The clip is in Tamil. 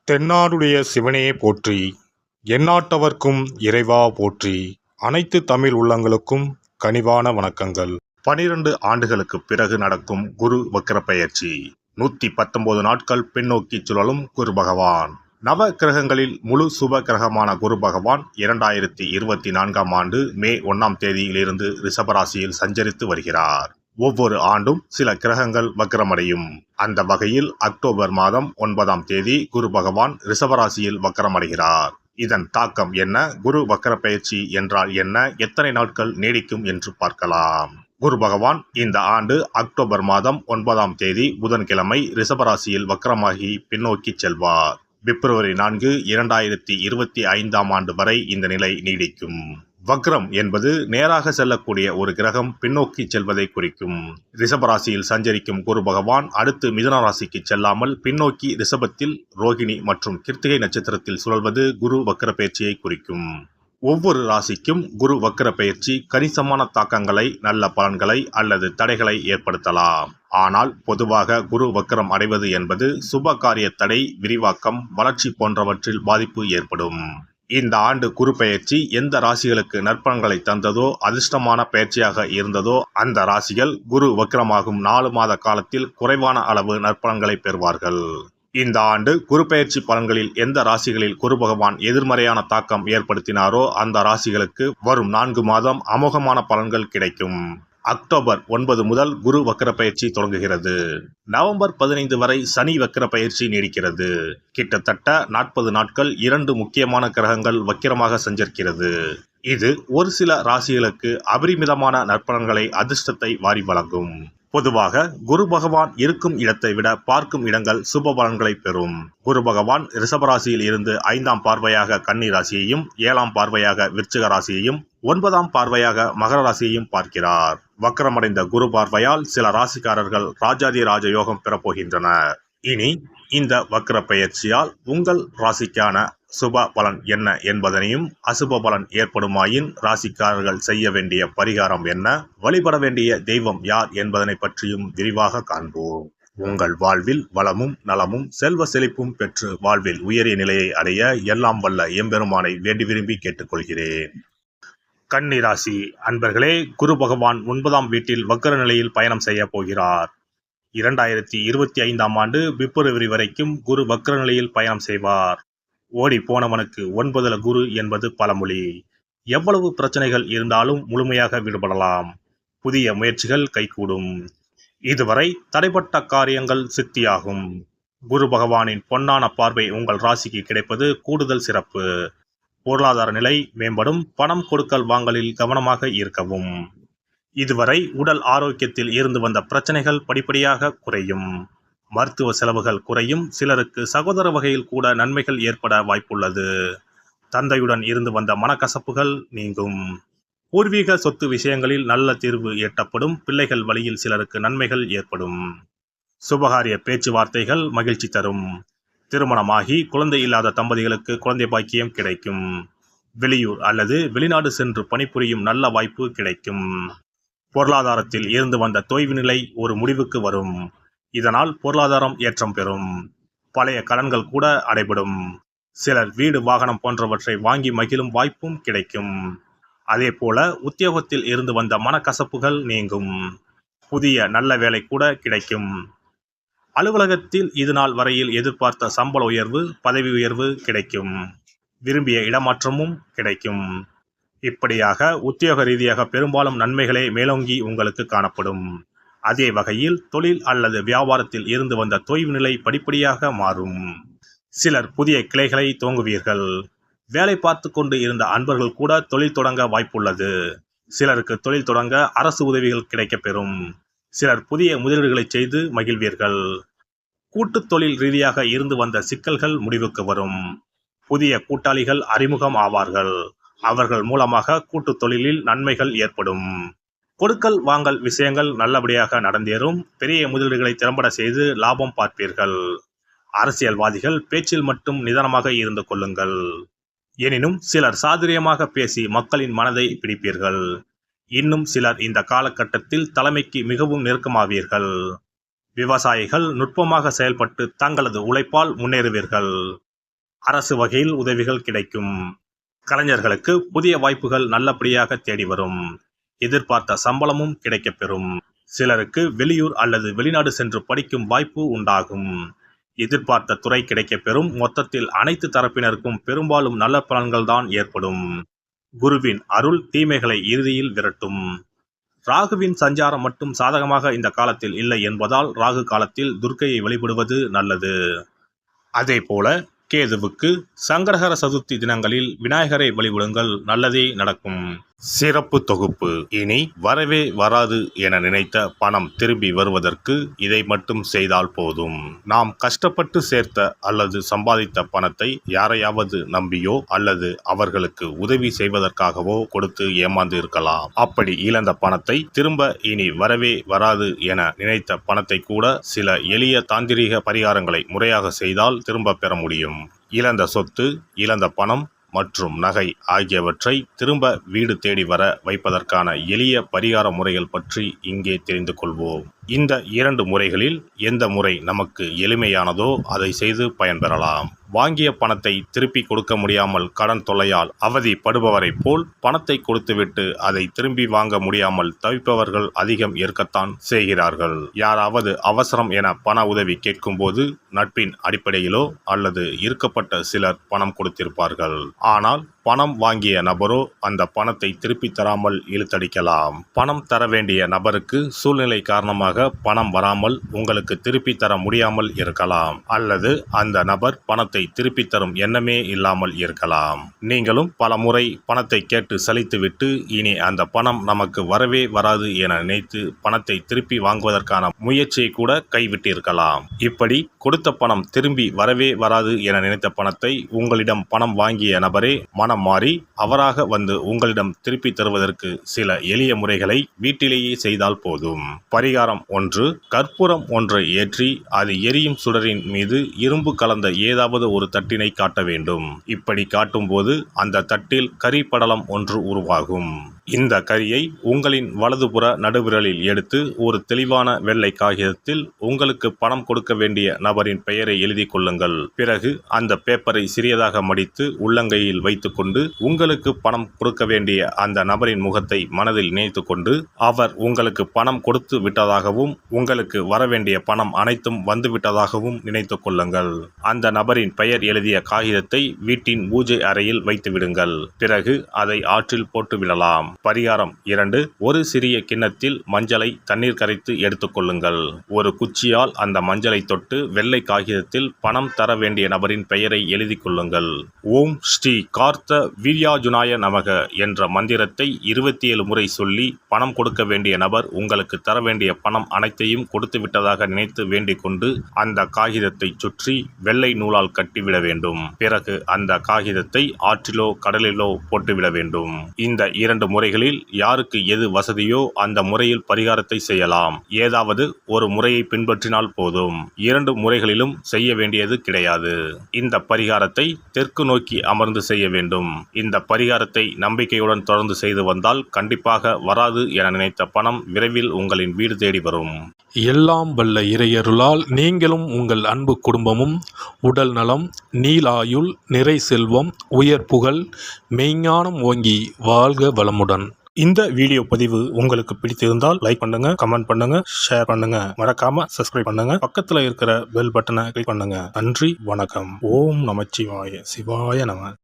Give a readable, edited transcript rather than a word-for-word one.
தென்னாடுடைய சிவனே போற்றி, எந்நாட்டவர்க்கும் இறைவா போற்றி. அனைத்து தமிழ் உள்ளங்களுக்கும் கனிவான வணக்கங்கள். 12 ஆண்டுகளுக்குப் பிறகு நடக்கும் குரு வக்ர பெயர்ச்சி. 119 நாட்கள் பின்னோக்கி சுழலும் குரு பகவான். நவ கிரகங்களில் முழு சுப கிரகமான குரு பகவான் 2024ஆம் ஆண்டு மே 1ஆம் தேதியிலிருந்து ரிஷபராசியில் சஞ்சரித்து வருகிறார். ஒவ்வொரு ஆண்டும் சில கிரகங்கள் வக்ரமடையும். அந்த வகையில் அக்டோபர் மாதம் 9ஆம் தேதி குரு பகவான் ரிஷபராசியில் வக்ரமடைகிறார். இதன் தாக்கம் என்ன? குரு வக்ர பெயர்ச்சி என்றால் என்ன? எத்தனை நாட்கள் நீடிக்கும் என்று பார்க்கலாம். குரு பகவான் இந்த ஆண்டு அக்டோபர் மாதம் 9ஆம் தேதி புதன்கிழமை ரிஷபராசியில் வக்ரமாகி பின்னோக்கி செல்வார். பிப்ரவரி 4, 2025ஆம் ஆண்டு வரை இந்த நிலை நீடிக்கும். வக்ரம் என்பது நேராக செல்லக்கூடிய ஒரு கிரகம் பின்னோக்கி செல்வதை குறிக்கும். ரிஷபராசியில் சஞ்சரிக்கும் குரு பகவான் அடுத்து மிதுன ராசிக்கு செல்லாமல் பின்னோக்கி ரிஷபத்தில் ரோகிணி மற்றும் கிருத்திகை நட்சத்திரத்தில் சுழல்வது குரு வக்ர பெயர்ச்சியை குறிக்கும். ஒவ்வொரு ராசிக்கும் குரு வக்ர பெயர்ச்சி கணிசமான தாக்கங்களை, நல்ல பலன்களை அல்லது தடைகளை ஏற்படுத்தலாம். ஆனால் பொதுவாக குரு வக்ரம் அடைவது என்பது சுப காரிய தடை, விரிவாக்கம், வளர்ச்சி போன்றவற்றில் பாதிப்பு ஏற்படும். இந்த ஆண்டு குரு பெயர்ச்சி எந்த ராசிகளுக்கு நற்பலன்களை தந்ததோ, அதிர்ஷ்டமான பெயர்ச்சியாக இருந்ததோ அந்த ராசிகள் குரு வக்ரமாகும் 4 மாத காலத்தில் குறைவான அளவு நற்பலன்களை பெறுவார்கள். இந்த ஆண்டு குரு பெயர்ச்சி பலன்களில் எந்த ராசிகளில் குரு பகவான் எதிர்மறையான தாக்கம் ஏற்படுத்தினாரோ அந்த ராசிகளுக்கு வரும் 4 மாதம் அமோகமான பலன்கள் கிடைக்கும். அக்டோபர் 9 முதல் குரு வக்ர பயிற்சி தொடங்குகிறது. நவம்பர் 15 வரை சனி வக்ர பயிற்சி நீடிக்கிறது. கிட்டத்தட்ட 40 நாட்கள் 2 முக்கியமான கிரகங்கள் வக்கிரமாக சஞ்சரிக்கிறது. இது ஒரு சில ராசிகளுக்கு அபரிமிதமான நற்பலன்களை, அதிர்ஷ்டத்தை வாரி வழங்கும். பொதுவாக குரு பகவான் இருக்கும் இடத்தை விட பார்க்கும் இடங்கள் சுப பலன்களை பெறும். குரு பகவான் ரிஷபராசியில் இருந்து 5ஆம் பார்வையாக கன்னி ராசியையும், 7ஆம் பார்வையாக விருச்சிக ராசியையும், 9ஆம் பார்வையாக மகர ராசியையும் பார்க்கிறார். வக்ரமடைந்த குரு பார்வையால் சில ராசிக்காரர்கள் ராஜாதி ராஜ யோகம் பெறப்போகின்றனர். இனி இந்த வக்ர பெயர்ச்சியால் உங்கள் ராசிக்கான சுப பலன் என்ன என்பதனையும், அசுப பலன் ஏற்படுமாயின் ராசிக்காரர்கள் செய்ய வேண்டிய பரிகாரம் என்ன, வழிபட வேண்டிய தெய்வம் யார் என்பதனை பற்றியும் விரிவாக காண்போம். உங்கள் வாழ்வில் வளமும் நலமும் செல்வ செழிப்பும் பெற்று வாழ்வில் உயரிய நிலையை அடைய எல்லாம் வல்ல எம்பெருமானை வேண்டி விரும்பி கேட்டுக்கொள்கிறேன். கன்னி ராசி அன்பர்களே, குரு பகவான் 9ஆம் வீட்டில் வக்ர நிலையில் பயணம் செய்ய போகிறார். 2025ஆம் ஆண்டு பிப்ரவரி வரைக்கும் குரு வக்ர நிலையில் பயணம் செய்வார். ஓடி போனவனுக்கு 9ல குரு என்பது பழமொழி. எவ்வளவு பிரச்சனைகள் இருந்தாலும் முழுமையாக விடுபடலாம். புதிய முயற்சிகள் கைகூடும். இதுவரை தடைப்பட்ட காரியங்கள் சித்தியாகும். குரு பகவானின் பொன்னான பார்வை உங்கள் ராசிக்கு கிடைப்பது கூடுதல் சிறப்பு. பொருளாதார நிலை மேம்படும். பணம் கொடுக்கல் வாங்கலில் கவனமாக இருக்கவும். இதுவரை உடல் ஆரோக்கியத்தில் இருந்து வந்த பிரச்சனைகள் படிப்படியாக குறையும். மருத்துவ செலவுகள் குறையும். சிலருக்கு சகோதர வகையில் கூட நன்மைகள் ஏற்பட வாய்ப்புள்ளது. தந்தையுடன் இருந்து வந்த மனக்கசப்புகள் நீங்கும். பூர்வீக சொத்து விஷயங்களில் நல்ல தீர்வு எட்டப்படும். பிள்ளைகள் வழியில் சிலருக்கு நன்மைகள் ஏற்படும். சுபகாரிய பேச்சுவார்த்தைகள் மகிழ்ச்சி தரும். திருமணமாகி குழந்தை இல்லாத தம்பதிகளுக்கு குழந்தை பாக்கியம் கிடைக்கும். வெளியூர் அல்லது வெளிநாடு சென்று பணிபுரியும் நல்ல வாய்ப்பு கிடைக்கும். பொருளாதாரத்தில் இருந்து வந்த தொய்வு நிலை ஒரு முடிவுக்கு வரும். இதனால் பொருளாதாரம் ஏற்றம் பெறும். பழைய கடன்கள் கூட அடைபடும். சிலர் வீடு, வாகனம் போன்றவற்றை வாங்கி மகிழும் வாய்ப்பும் கிடைக்கும். அதே போல உத்தியோகத்தில் இருந்து வந்த மனக்கசப்புகள் நீங்கும். புதிய நல்ல வேலை கூட கிடைக்கும். அலுவலகத்தில் இதுநாள் வரையில் எதிர்பார்த்த சம்பள உயர்வு, பதவி உயர்வு கிடைக்கும். விரும்பிய இடமாற்றமும் கிடைக்கும். இப்படியாக உத்தியோக ரீதியாக பெரும்பாலும் நன்மைகளே மேலோங்கி உங்களுக்கு காணப்படும். அதே வகையில் தொழில் அல்லது வியாபாரத்தில் இருந்து வந்த தொய்வு நிலை படிப்படியாக மாறும். சிலர் புதிய கிளைகளை துவங்குவீர்கள். வேலை பார்த்து கொண்டு இருந்த அன்பர்கள் கூட தொழில் தொடங்க வாய்ப்புள்ளது. சிலருக்கு தொழில் தொடங்க அரசு உதவிகள் கிடைக்கப்பெறும். சிலர் புதிய முதலீடுகளை செய்து மகிழ்வீர்கள். கூட்டு தொழில் ரீதியாக இருந்து வந்த சிக்கல்கள் முடிவுக்கு வரும். புதிய கூட்டாளிகள் அறிமுகம் ஆவார்கள். அவர்கள் மூலமாக கூட்டு தொழிலில் நன்மைகள் ஏற்படும். கொடுக்கல் வாங்கல் விஷயங்கள் நல்லபடியாக நடந்தேறும். பெரிய முதலீடுகளை திறம்பட செய்து லாபம் பார்ப்பீர்கள். அரசியல்வாதிகள் பேச்சில் மட்டும் நிதானமாக இருந்து கொள்ளுங்கள். எனினும் சிலர் சாதுரியமாக பேசி மக்களின் மனதை பிடிப்பீர்கள். இன்னும் சிலர் இந்த காலகட்டத்தில் தலைமைக்கு மிகவும் நெருக்கமாவீர்கள். விவசாயிகள் நுட்பமாக செயல்பட்டு தங்களது உழைப்பால் முன்னேறுவீர்கள். அரசு வகையில் உதவிகள் கிடைக்கும். கலைஞர்களுக்கு புதிய வாய்ப்புகள் நல்லபடியாக தேடி வரும். எதிர்பார்த்த சம்பளமும் கிடைக்கப்பெறும். சிலருக்கு வெளியூர் அல்லது வெளிநாடு சென்று படிக்கும் வாய்ப்பு உண்டாகும். எதிர்பார்த்த துறை கிடைக்கப்பெறும். மொத்தத்தில் அனைத்து தரப்பினருக்கும் பெரும்பாலும் நல்ல பலன்கள் தான் ஏற்படும். குருவின் அருள் தீமைகளை இறுதியில் விரட்டும். ராகுவின் சஞ்சாரம் மட்டும் சாதகமாக இந்த காலத்தில் இல்லை என்பதால் ராகு காலத்தில் துர்க்கையை வழிபடுவது நல்லது. அதேபோல கேதுவுக்கு சங்கடஹர சதுர்த்தி தினங்களில் விநாயகரை வழிபடுங்கள், நல்லதே நடக்கும். சிறப்பு தொகுப்பு. இனி வரவே வராது என நினைத்த பணம் திரும்பி வருவதற்கு இதை மட்டும் செய்தால் போதும். நாம் கஷ்டப்பட்டு சேர்த்த அல்லது சம்பாதித்த பணத்தை யாரையாவது நம்பியோ அல்லது அவர்களுக்கு உதவி செய்வதற்காகவோ கொடுத்து ஏமாந்து இருக்கலாம். அப்படி இழந்த பணத்தை திரும்ப இனி வரவே வராது என நினைத்த பணத்தை கூட சில எளிய தாந்திரீக பரிகாரங்களை முறையாக செய்தால் திரும்ப பெற முடியும். இழந்த சொத்து, இழந்த பணம் மற்றும் நகை ஆகியவற்றை திரும்ப வீடு தேடி வர வைப்பதற்கான எளிய பரிகார முறைகள் பற்றி இங்கே தெரிந்து கொள்வோம். இந்த 2 முறைகளில் எந்த முறை நமக்கு எளிமையானதோ அதை செய்து பயன்பெறலாம். வாங்கிய பணத்தை திருப்பி கொடுக்க முடியாமல் கடன் தொல்லையால் அவதிப்படுபவரை போல் பணத்தை கொடுத்துவிட்டு அதை திரும்பி வாங்க முடியாமல் தவிப்பவர்கள் அதிகம் இருக்கத்தான் செய்கிறார்கள். யாராவது அவசரம் என பண உதவி கேட்கும்போது நட்பின் அடிப்படையிலோ அல்லது இருக்கப்பட்ட சிலர் பணம் கொடுத்திருப்பார்கள். ஆனால் பணம் வாங்கிய நபரோ அந்த பணத்தை திருப்பி தராமல் இழுத்தடிக்கலாம். பணம் தர வேண்டிய நபருக்கு சூழ்நிலை காரணமாக பணம் வராமல் உங்களுக்கு திருப்பி தர முடியாமல் இருக்கலாம். அல்லது அந்த நபர் பணத்தை திருப்பி தரும் எண்ணமே இல்லாமல் இருக்கலாம். நீங்களும் பல முறை பணத்தை கேட்டு சலித்துவிட்டு இனி அந்த பணம் நமக்கு வரவே வராது என நினைத்து பணத்தை திருப்பி வாங்குவதற்கான முயற்சியை கூட கைவிட்டிருக்கலாம். இப்படி கொடுத்த பணம் திரும்பி வரவே வராது என நினைத்த பணத்தை உங்களிடம் பணம் வாங்கிய நபரே மனம் மாறி அவராக வந்து உங்களிடம் திருப்பி தருவதற்கு சில எளிய முறைகளை வீட்டிலேயே செய்தால் போதும். பரிகாரம் 1. கற்பூரம் ஒன்றை ஏற்றி அது எரியும் சுடரின் மீது இரும்பு கலந்த ஏதாவது ஒரு தட்டினை காட்ட வேண்டும். இப்படி காட்டும்போது அந்த தட்டில் கரி படலம் ஒன்று உருவாகும். இந்த கரியை உங்களின் வலதுபுற நடுவிரலில் எடுத்து ஒரு தெளிவான வெள்ளை காகிதத்தில் உங்களுக்கு பணம் கொடுக்க வேண்டிய நபரின் பெயரை எழுதி கொள்ளுங்கள். பிறகு அந்த பேப்பரை சிறியதாக மடித்து உள்ளங்கையில் வைத்துக்கொண்டு உங்களுக்கு பணம் கொடுக்க வேண்டிய அந்த நபரின் முகத்தை மனதில் நினைத்து கொண்டு அவர் உங்களுக்கு பணம் கொடுத்து விட்டதாகவும் உங்களுக்கு வரவேண்டிய பணம் அனைத்தும் வந்துவிட்டதாகவும் நினைத்து கொள்ளுங்கள். அந்த நபரின் பெயர் எழுதிய காகிதத்தை வீட்டின் பூஜை அறையில் வைத்து விடுங்கள். பிறகு அதை ஆற்றில் போட்டு விடலாம். பரிகாரம் 2. ஒரு சிறிய கிண்ணத்தில் மஞ்சளை தண்ணீர் கரைத்து எடுத்துக்கொள்ளுங்கள். ஒரு குச்சியால் அந்த மஞ்சளை தொட்டு வெள்ளை காகிதத்தில் பணம் தர வேண்டிய நபரின் பெயரை எழுதி கொள்ளுங்கள். ஓம் ஸ்ரீ கார்த்த வீர்யாஜுனாய நமக என்ற மந்திரத்தை 27 முறை சொல்லி பணம் கொடுக்க வேண்டிய நபர் உங்களுக்கு தர வேண்டிய பணம் அனைத்தையும் கொடுத்து விட்டதாக நினைத்து வேண்டிக் கொண்டு அந்த காகிதத்தை சுற்றி வெள்ளை நூலால் கட்டிவிட வேண்டும். பிறகு அந்த காகிதத்தை ஆற்றிலோ கடலிலோ போட்டுவிட வேண்டும். இந்த 2 முறைகளில் யாருக்கு எது வசதியோ அந்த முறையில் பரிகாரத்தை செய்யலாம். ஏதாவது ஒரு முறையை பின்பற்றினால் போதும். 2 முறைகளிலும் செய்ய வேண்டியது கிடையாது. இந்த பரிகாரத்தை தெற்கு நோக்கி அமர்ந்து செய்ய வேண்டும். இந்த பரிகாரத்தை நம்பிக்கையுடன் தொடர்ந்து செய்து வந்தால் கண்டிப்பாக வராது என நினைத்த பணம் விரைவில் உங்களின் வீடு தேடி வரும். எல்லாம் வல்ல இறையருளால் நீங்களும் உங்கள் அன்பு குடும்பமும் உடல் நலம், நீலாயுள், நிறை செல்வம், உயர் புகழ், மெய்ஞானம் ஓங்கி வாழ்க வளமுடன். இந்த வீடியோ பதிவு உங்களுக்கு பிடித்திருந்தால் லைக் பண்ணுங்க, கமெண்ட் பண்ணுங்க, ஷேர் பண்ணுங்க, மறக்காம சப்ஸ்கிரைப் பண்ணுங்க, பக்கத்துல இருக்கிற பெல் பட்டனை கிளிக் பண்ணுங்க. நன்றி, வணக்கம். ஓம் நமச்சிவாய, சிவாய நம.